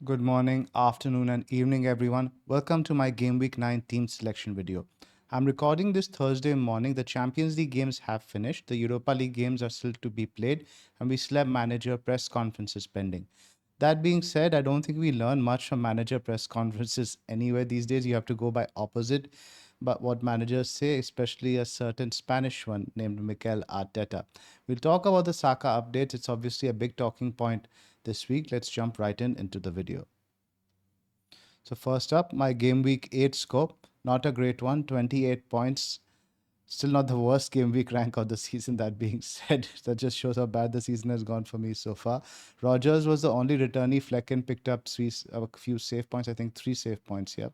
Good morning, afternoon, and evening, everyone. Welcome to my Game Week 9 team selection video. I'm recording this Thursday morning. The Champions League games have finished, the Europa League games are still to be played, and we still have manager press conferences pending. That being said, I don't think we learn much from manager press conferences anywhere these days. You have to go by opposite. But what managers say, especially a certain Spanish one named Mikel Arteta. We'll talk about the Saka updates. It's obviously a big talking point this week. Let's jump right into the video. So first up, my game week 8 score. Not a great one, 28 points. Still not the worst game week rank of the season, that being said. That just shows how bad the season has gone for me so far. Rogers was the only returnee. Flecken picked up a few save points, I think 3 save points here.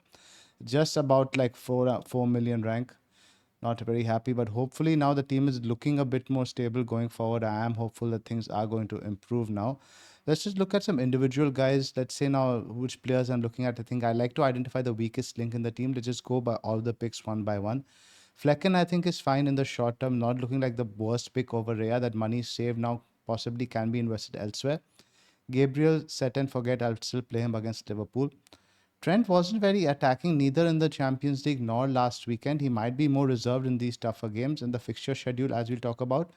Just about like 4 million rank. Not very happy, but hopefully now the team is looking a bit more stable going forward. I am hopeful that things are going to improve now. Let's just look at some individual guys. Let's say now which players I'm looking at. I think I like to identify the weakest link in the team. Let's just go by all the picks one by one. Flecken, I think, is fine in the short term, not looking like the worst pick over Rhea. That money saved now possibly can be invested elsewhere. Gabriel, set and forget, I'll still play him against Liverpool. Trent wasn't very attacking neither in the Champions League nor last weekend. He might be more reserved in these tougher games, and the fixture schedule, as we'll talk about,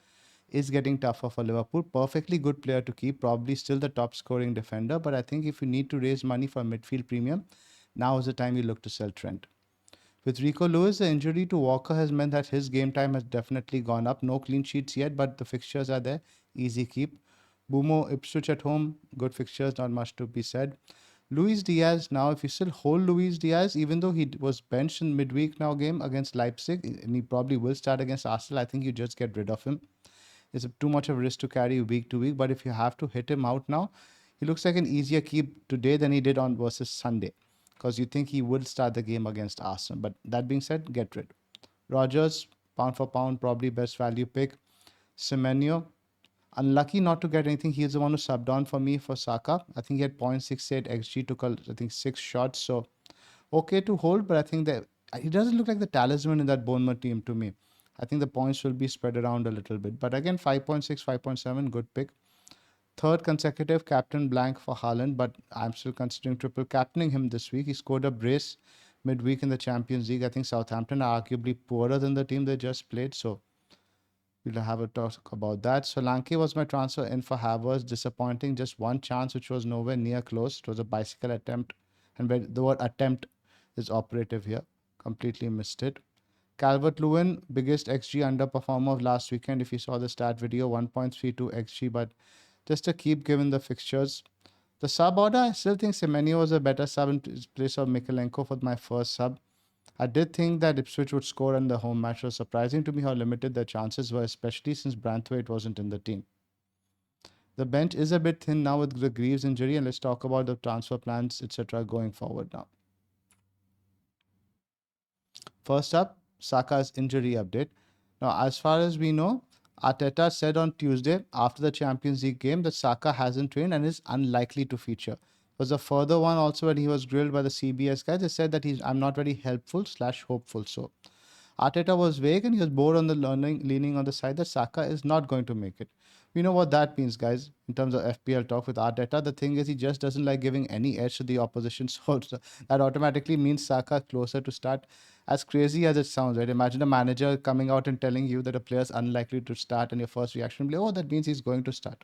is getting tougher for Liverpool. Perfectly good player to keep, probably still the top scoring defender, but I think if you need to raise money for midfield premium, now is the time you look to sell Trent. With Rico Lewis, the injury to Walker has meant that his game time has definitely gone up. No clean sheets yet, but the fixtures are there. Easy keep. Bumo Ipswich at home, good fixtures, not much to be said. Luis Diaz, now if you still hold Luis Diaz, even though he was benched in midweek now game against Leipzig, and he probably will start against Arsenal, I think you just get rid of him. It's too much of a risk to carry week to week, but if you have to hit him out now, he looks like an easier keep today than he did on versus Sunday, because you think he will start the game against Arsenal. But that being said, get rid. Rogers, pound for pound, probably best value pick. Semenyo, unlucky not to get anything. He's the one who subbed on for me for Saka. I think he had 0.68 xG, took I think 6 shots. So okay to hold, but I think that he doesn't look like the talisman in that Bournemouth team to me. I think the points will be spread around a little bit. But again, 5.6, 5.7, good pick. Third consecutive captain blank for Haaland, but I'm still considering triple captaining him this week. He scored a brace midweek in the Champions League. I think Southampton are arguably poorer than the team they just played, so we'll have a talk about that. Solanke was my transfer in for Havertz. Disappointing. Just one chance, which was nowhere near close. It was a bicycle attempt. And the word attempt is operative here. Completely missed it. Calvert-Lewin, biggest XG underperformer of last weekend. If you saw the stat video, 1.32 XG, but just to keep given the fixtures. The sub order, I still think Semenyo was a better sub in place of Mikalenko for my first sub. I did think that Ipswich would score in the home match. It was surprising to me how limited their chances were, especially since Branthwaite wasn't in the team. The bench is a bit thin now with the Greaves injury, and let's talk about the transfer plans, etc. going forward now. First up, Saka's injury update. Now, as far as we know, Arteta said on Tuesday after the Champions League game that Saka hasn't trained and is unlikely to feature. Was a further one also when he was grilled by the CBS guys. They said that I'm not very helpful / hopeful. So Arteta was vague and he was more on the leaning on the side that Saka is not going to make it. We know what that means, guys, in terms of FPL talk with Arteta. The thing is, he just doesn't like giving any edge to the opposition. So that automatically means Saka closer to start. As crazy as it sounds, right? Imagine a manager coming out and telling you that a player is unlikely to start, and your first reaction will be, oh, that means he's going to start.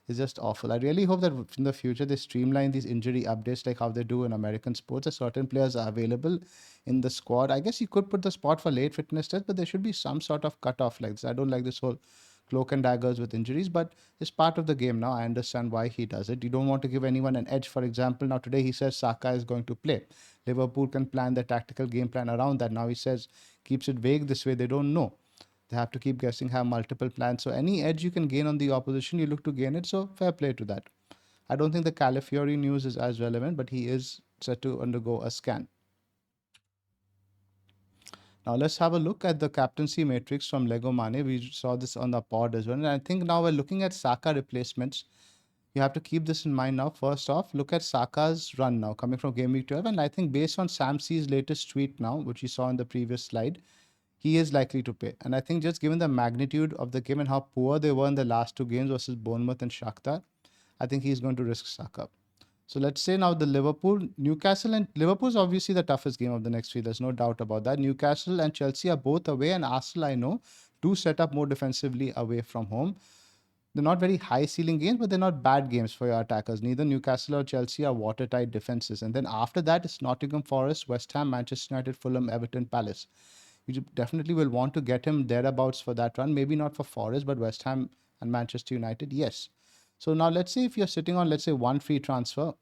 It's just awful. I really hope that in the future they streamline these injury updates like how they do in American sports. That certain players are available in the squad. I guess you could put the spot for late fitness test, but there should be some sort of cutoff like this. I don't like this whole cloak and daggers with injuries, but it's part of the game now. I understand why he does it. You don't want to give anyone an edge. For example, now today he says Saka is going to play. Liverpool can plan their tactical game plan around that. Now he says keeps it vague this way. They don't know. They have to keep guessing, have multiple plans. So any edge you can gain on the opposition, you look to gain it. So fair play to that. I don't think the Calafiori news is as relevant, but he is set to undergo a scan. Now let's have a look at the captaincy matrix from Lego Mane. We saw this on the pod as well. And I think now we're looking at Saka replacements. You have to keep this in mind now. First off, look at Saka's run now coming from Game Week 12. And I think based on Sam C's latest tweet now, which you saw in the previous slide, he is likely to play. And I think just given the magnitude of the game and how poor they were in the last two games versus Bournemouth and Shakhtar, I think he's going to risk Saka. So let's say now the Liverpool, Newcastle, and Liverpool is obviously the toughest game of the next three. There's no doubt about that. Newcastle and Chelsea are both away, and Arsenal, I know, do set up more defensively away from home. They're not very high ceiling games, but they're not bad games for your attackers. Neither Newcastle or Chelsea are watertight defenses. And then after that, it's Nottingham Forest, West Ham, Manchester United, Fulham, Everton, Palace. You definitely will want to get him thereabouts for that run. Maybe not for Forest, but West Ham and Manchester United, yes. So now let's say if you're sitting on, let's say, one free transfer,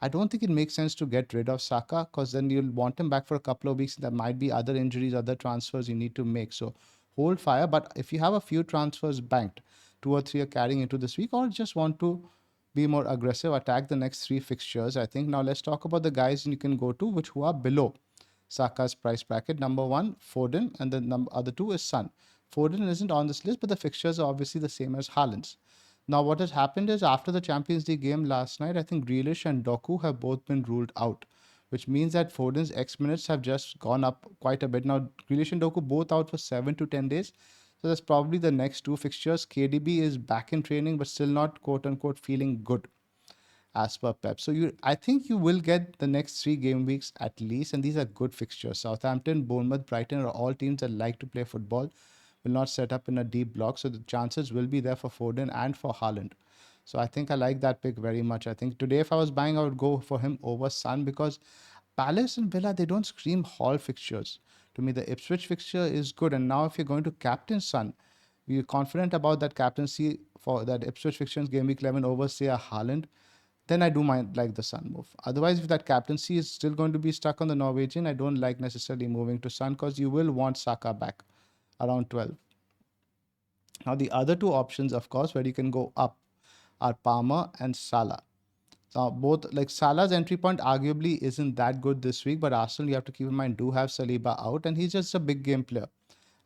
I don't think it makes sense to get rid of Saka because then you'll want him back for a couple of weeks. There might be other injuries, other transfers you need to make. So hold fire. But if you have a few transfers banked, two or three are carrying into this week, or just want to be more aggressive, attack the next three fixtures, I think now let's talk about the guys you can go to, which who are below Saka's price bracket. Number one, Foden, and the other two is Son. Foden isn't on this list, but the fixtures are obviously the same as Haaland's. Now, what has happened is after the Champions League game last night, I think Grealish and Doku have both been ruled out, which means that Foden's X minutes have just gone up quite a bit. Now, Grealish and Doku both out for 7 to 10 days. So that's probably the next two fixtures. KDB is back in training, but still not quote unquote feeling good as per Pep. So I think you will get the next three game weeks at least, and these are good fixtures. Southampton, Bournemouth, Brighton are all teams that like to play football, will not set up in a deep block, so the chances will be there for Foden and for Haaland. So I think I like that pick very much. I think today if I was buying, I would go for him over Son because Palace and Villa, they don't scream hall fixtures. To me, the Ipswich fixture is good. And now if you're going to captain Son, we're confident about that captaincy for that Ipswich fixture in game week 11 over, say, a Haaland, then I do mind like the Sun move. Otherwise, if that captaincy is still going to be stuck on the Norwegian, I don't like necessarily moving to Sun because you will want Saka back around 12. Now, the other two options, of course, where you can go up are Palmer and Salah. Now, both like Salah's entry point arguably isn't that good this week, but Arsenal, you have to keep in mind, do have Saliba out, and he's just a big game player.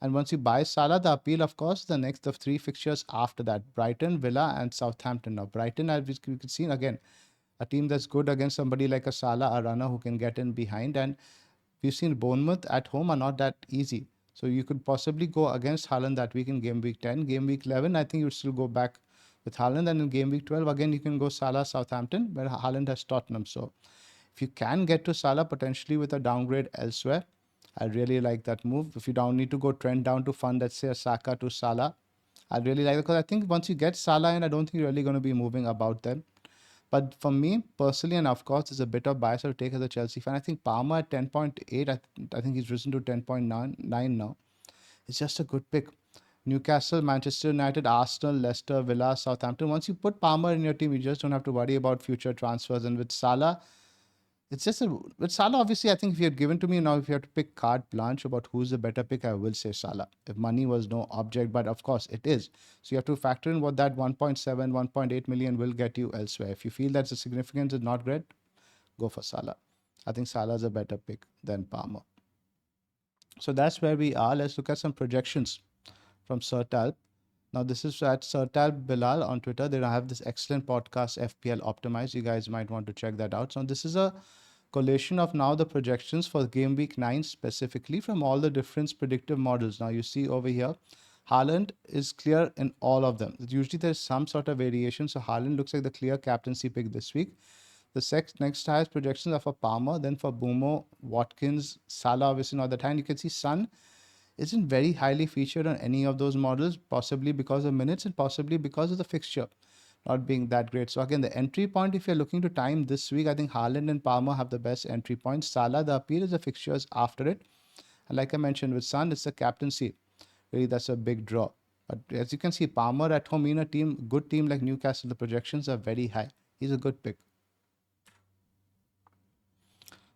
And once you buy Salah, the appeal, of course, the next of three fixtures after that Brighton, Villa, and Southampton. Now, Brighton, as we can see again, a team that's good against somebody like a Salah, a runner who can get in behind. And we've seen Bournemouth at home are not that easy. So you could possibly go against Haaland that week in game week 10. Game week 11, I think you'd still go back with Haaland. And in game week 12, again, you can go Salah, Southampton, where Haaland has Tottenham. So if you can get to Salah potentially with a downgrade elsewhere, I really like that move. If you don't need to go trend down to fund, let's say a Saka to Salah, I really like it because I think once you get Salah in, I don't think you're really going to be moving about them. But for me personally, and of course, there's a bit of bias I'll take as a Chelsea fan. I think Palmer at 10.8, I think he's risen to 10.9 now. It's just a good pick. Newcastle, Manchester United, Arsenal, Leicester, Villa, Southampton. Once you put Palmer in your team, you just don't have to worry about future transfers. And with Salah, it's just with Salah, obviously, I think if you had given to me now, if you have to pick carte blanche about who's the better pick, I will say Salah. If money was no object, but of course it is. So you have to factor in what that 1.7, 1.8 million will get you elsewhere. If you feel that the significance is not great, go for Salah. I think Salah is a better pick than Palmer. So that's where we are. Let's look at some projections from Sir Talp. Now, this is at Sir Talp Bilal on Twitter. They have this excellent podcast, FPL Optimized. You guys might want to check that out. So, this is a collation of now the projections for game week 9 specifically from all the different predictive models. Now, you see over here, Haaland is clear in all of them. Usually, there's some sort of variation. So, Haaland looks like the clear captaincy pick this week. The next highest projections are for Palmer, then for Bumo, Watkins, Salah, obviously not that high. And you can see Son isn't very highly featured on any of those models, possibly because of minutes and possibly because of the fixture not being that great. So again, the entry point, if you're looking to time this week, I think Haaland and Palmer have the best entry points. Salah, the appeal is the fixtures after it. And like I mentioned with Son, it's the captaincy. Really, that's a big draw. But as you can see, Palmer at home in a team, good team like Newcastle, the projections are very high. He's a good pick.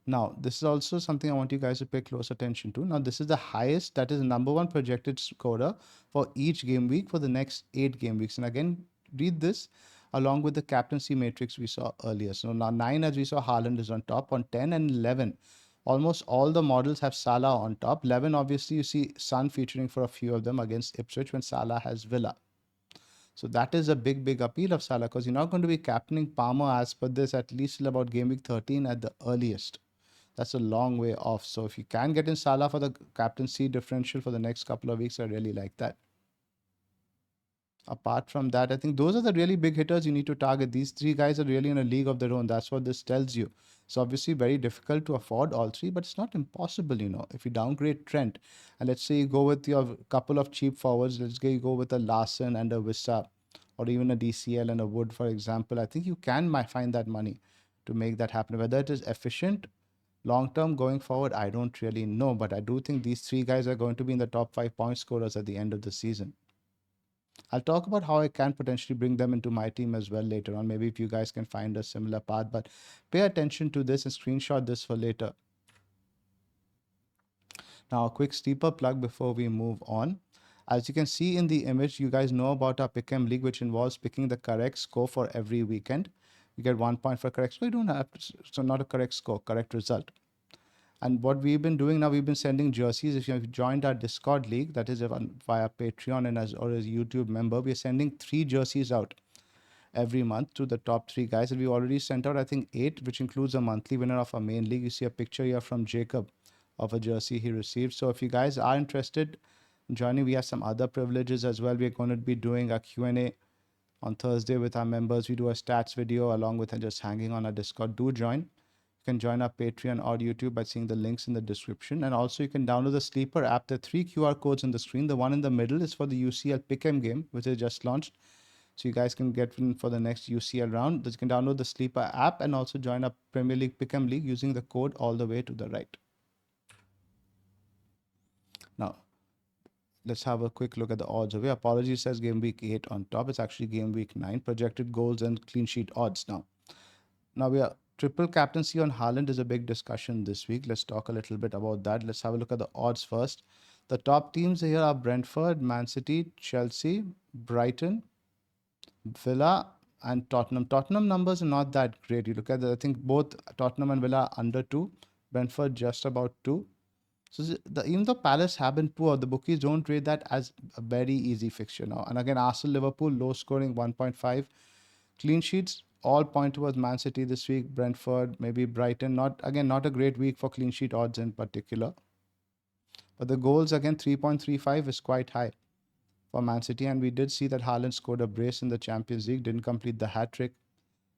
Now, this is also something I want you guys to pay close attention to. Now, this is the highest, that is the number one projected scorer for each game week for the next 8 game weeks. And again, read this along with the captaincy matrix we saw earlier. So now 9, as we saw, Haaland is on top. On 10 and 11, almost all the models have Salah on top. 11, obviously, you see Son featuring for a few of them against Ipswich when Salah has Villa. So that is a big, big appeal of Salah because you're not going to be captaining Palmer as per this at least till about game week 13 at the earliest. That's a long way off. So if you can get in Salah for the captaincy differential for the next couple of weeks, I really like that. Apart from that, I think those are the really big hitters you need to target. These three guys are really in a league of their own. That's what this tells you. It's obviously very difficult to afford all three, but it's not impossible. If you downgrade Trent, and let's say you go with your couple of cheap forwards, let's say you go with a Larson and a Wissa, or even a DCL and a Wood, for example, I think you can find that money to make that happen. Whether it is efficient long term going forward, I don't really know, but I do think these three guys are going to be in the top five point scorers at the end of the season. I'll talk about how I can potentially bring them into my team as well later on. Maybe if you guys can find a similar path, but pay attention to this and screenshot this for later. Now, a quick steeper plug before we move on. As you can see in the image, you guys know about our Pick'em League, which involves picking the correct score for every weekend. You get 1 point for correct score. You don't have to, so not a correct score, correct result. And what we've been doing now, we've been sending jerseys. If you have joined our Discord league, that is via Patreon and as YouTube member, we're sending 3 jerseys out every month to the top 3 guys. And we already sent out, I think, 8, which includes a monthly winner of our main league. You see a picture here from Jacob of a jersey he received. So if you guys are interested in joining, we have some other privileges as well. We're going to be doing a Q&A on Thursday with our members. We do a stats video along with just hanging on our Discord. Do join. You can join our Patreon or YouTube by seeing the links in the description. And also you can download the Sleeper app. There are 3 QR codes on the screen. The one in the middle is for the UCL Pick'em game, which is just launched. So you guys can get in for the next UCL round. You can download the Sleeper app and also join our Premier League Pick'em League using the code all the way to the right. Now, let's have a quick look at the odds over here. Apologies, says game week 8 on top. It's actually game week 9. Projected goals and clean sheet odds now. Now we are triple captaincy on Haaland is a big discussion this week. Let's talk a little bit about that. Let's have a look at the odds first. The top teams here are Brentford, Man City, Chelsea, Brighton, Villa, and Tottenham. Tottenham numbers are not that great. You look at I think both Tottenham and Villa are under 2, Brentford just about 2. So even though Palace have been poor, the bookies don't rate that as a very easy fixture now. And again, Arsenal, Liverpool, low scoring 1.5. Clean sheets all point towards Man City this week, Brentford, maybe Brighton. Not a great week for clean sheet odds in particular. But the goals again 3.35 is quite high for Man City, and we did see that Haaland scored a brace in the Champions League, didn't complete the hat trick.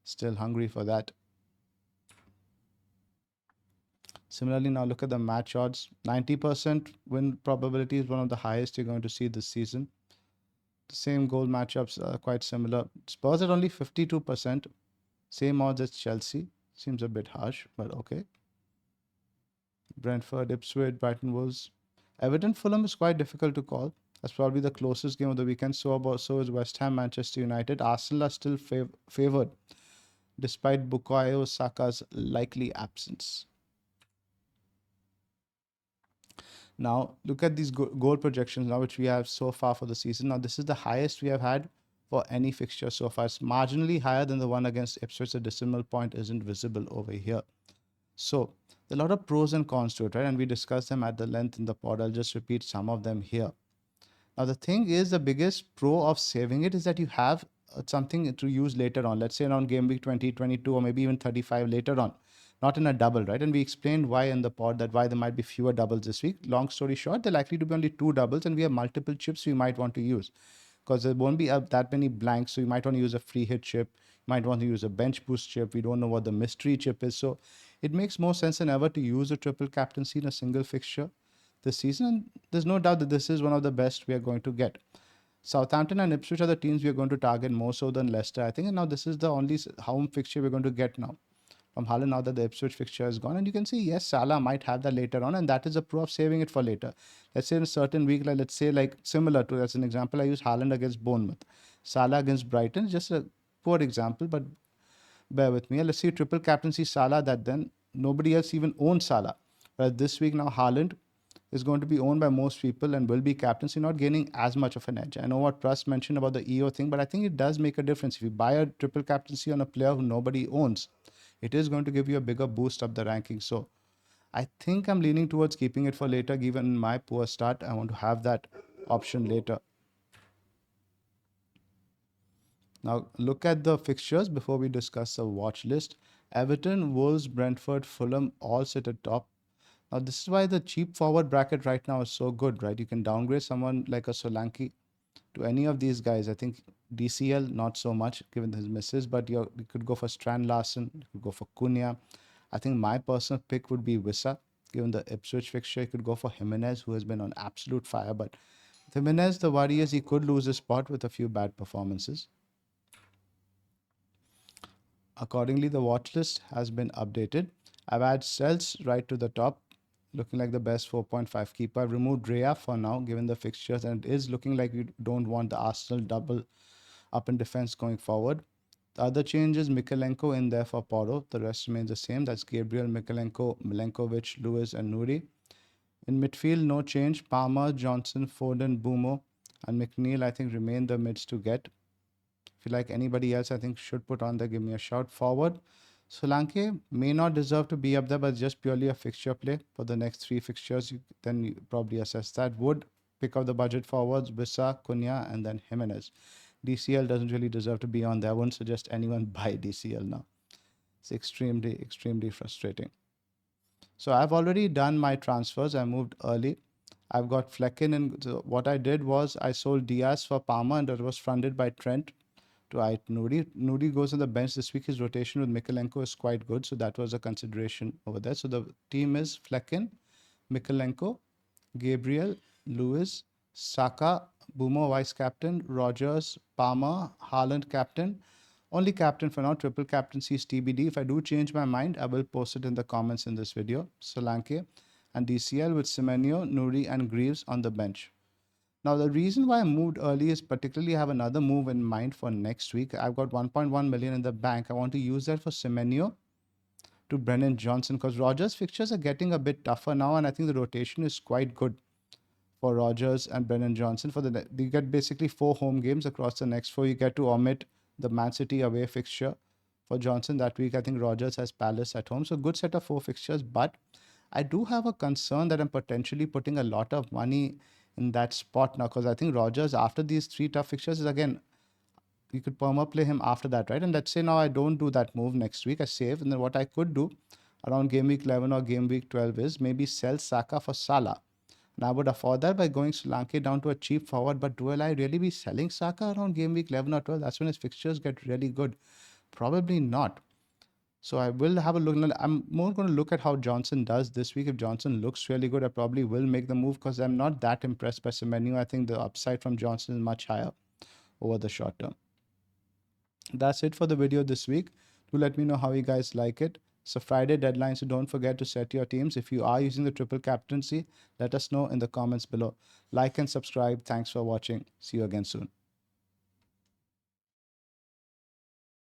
Still hungry for that. Similarly, now look at the match odds. 90% win probability is one of the highest you're going to see this season. The same goal matchups are quite similar. Spurs at only 52%. Same odds as Chelsea. Seems a bit harsh, but okay. Brentford, Ipswich, Brighton Wolves. Everton, Fulham is quite difficult to call. That's probably the closest game of the weekend. So is West Ham, Manchester United. Arsenal are still favored, despite Bukayo Saka's likely absence. Now, look at these goal projections now, which we have so far for the season. Now, this is the highest we have had for any fixture so far. It's marginally higher than the one against Ipswich. The decimal point isn't visible over here. So, there are a lot of pros and cons to it, right? And we discussed them at the length in the pod. I'll just repeat some of them here. Now, the thing is, the biggest pro of saving it is that you have something to use later on. Let's say around game week 20, 22, or maybe even 35 later on. Not in a double, right? And we explained why in the pod that why there might be fewer doubles this week. Long story short, they're likely to be only 2 doubles, and we have multiple chips we might want to use because there won't be that many blanks. So you might want to use a free hit chip, you might want to use a bench boost chip. We don't know what the mystery chip is. So it makes more sense than ever to use a triple captaincy in a single fixture this season. And there's no doubt that this is one of the best we are going to get. Southampton and Ipswich are the teams we are going to target more so than Leicester, I think. And now this is the only home fixture we're going to get now from Haaland now that the Ipswich fixture is gone. And you can see, yes, Salah might have that later on, and that is a pro of saving it for later. Let's say in a certain week, let's say like similar to, as an example, I use Haaland against Bournemouth. Salah against Brighton, just a poor example, but bear with me. Let's see triple captaincy Salah, that then nobody else even owns Salah. But this week now Haaland is going to be owned by most people and will be captain, so you're not gaining as much of an edge. I know what Trust mentioned about the EO thing, but I think it does make a difference. If you buy a triple captaincy on a player who nobody owns, it is going to give you a bigger boost up the ranking. So I think I'm leaning towards keeping it for later. Given my poor start, I want to have that option later. Now look at the fixtures before we discuss the watch list. Everton, Wolves, Brentford, Fulham all sit at top. Now this is why the cheap forward bracket right now is so good, right? You can downgrade someone like a Solanke to any of these guys. I think DCL, not so much given his misses, but you could go for Strand Larsen, you could go for Cunha. I think my personal pick would be Wissa, given the Ipswich fixture. You could go for Jimenez, who has been on absolute fire, but Jimenez, the worry is he could lose his spot with a few bad performances. Accordingly, the watch list has been updated. I've added Cells right to the top, looking like the best 4.5 keeper. I've removed Rea for now, given the fixtures, and it is looking like we don't want the Arsenal double up in defense going forward. The other change is Mikalenko in there for Porro. The rest remains the same. That's Gabriel, Mikalenko, Milenkovic, Lewis, and Nuri. In midfield, no change. Palmer, Johnson, Foden, Bumo, and McNeil, I think, remain the mids to get. If you like anybody else, I think should put on there, give me a shout. Forward, Solanke may not deserve to be up there, but just purely a fixture play for the next 3 fixtures. Then you probably assess that. Would pick up the budget forwards, Wissa, Cunha, and then Jimenez. DCL doesn't really deserve to be on there. I wouldn't suggest anyone buy DCL now. It's extremely, extremely frustrating. So I've already done my transfers. I moved early. I've got Flecken, and so what I did was I sold Diaz for Palmer, and that was funded by Trent to Ait Nuri. Nuri goes on the bench this week. His rotation with Mikalenko is quite good, so that was a consideration over there. So the team is Flecken, Mikalenko, Gabriel, Lewis, Saka, Boomer vice captain, Rogers, Palmer, Haaland captain. Only captain for now. Triple captaincy is TBD. If I do change my mind, I will post it in the comments in this video. Solanke and DCL with Semenyo, Nuri, and Greaves on the bench. Now, the reason why I moved early is particularly I have another move in mind for next week. I've got 1.1 million in the bank. I want to use that for Semenyo to Brennan Johnson, because Rogers' fixtures are getting a bit tougher now, and I think the rotation is quite good for Rogers and Brennan Johnson. You get basically 4 home games across the next 4. You get to omit the Man City away fixture for Johnson that week. I think Rogers has Palace at home, so good set of 4 fixtures. But I do have a concern that I'm potentially putting a lot of money in that spot now, because I think Rogers, after these 3 tough fixtures, is again, you could perma play him after that, right? And let's say now I don't do that move next week, I save, and then what I could do around game week 11 or game week 12 is maybe sell Saka for Salah. And I would afford that by going Solanke down to a cheap forward, but will I really be selling Saka around game week 11 or 12? That's when his fixtures get really good. Probably not. So I will have a look. I'm more going to look at how Johnson does this week. If Johnson looks really good, I probably will make the move, because I'm not that impressed by Semenyo. I think the upside from Johnson is much higher over the short term. That's it for the video this week. Do let me know how you guys like it. It's a Friday deadline, so don't forget to set your teams. If you are using the triple captaincy, let us know in the comments below. Like and subscribe. Thanks for watching. See you again soon.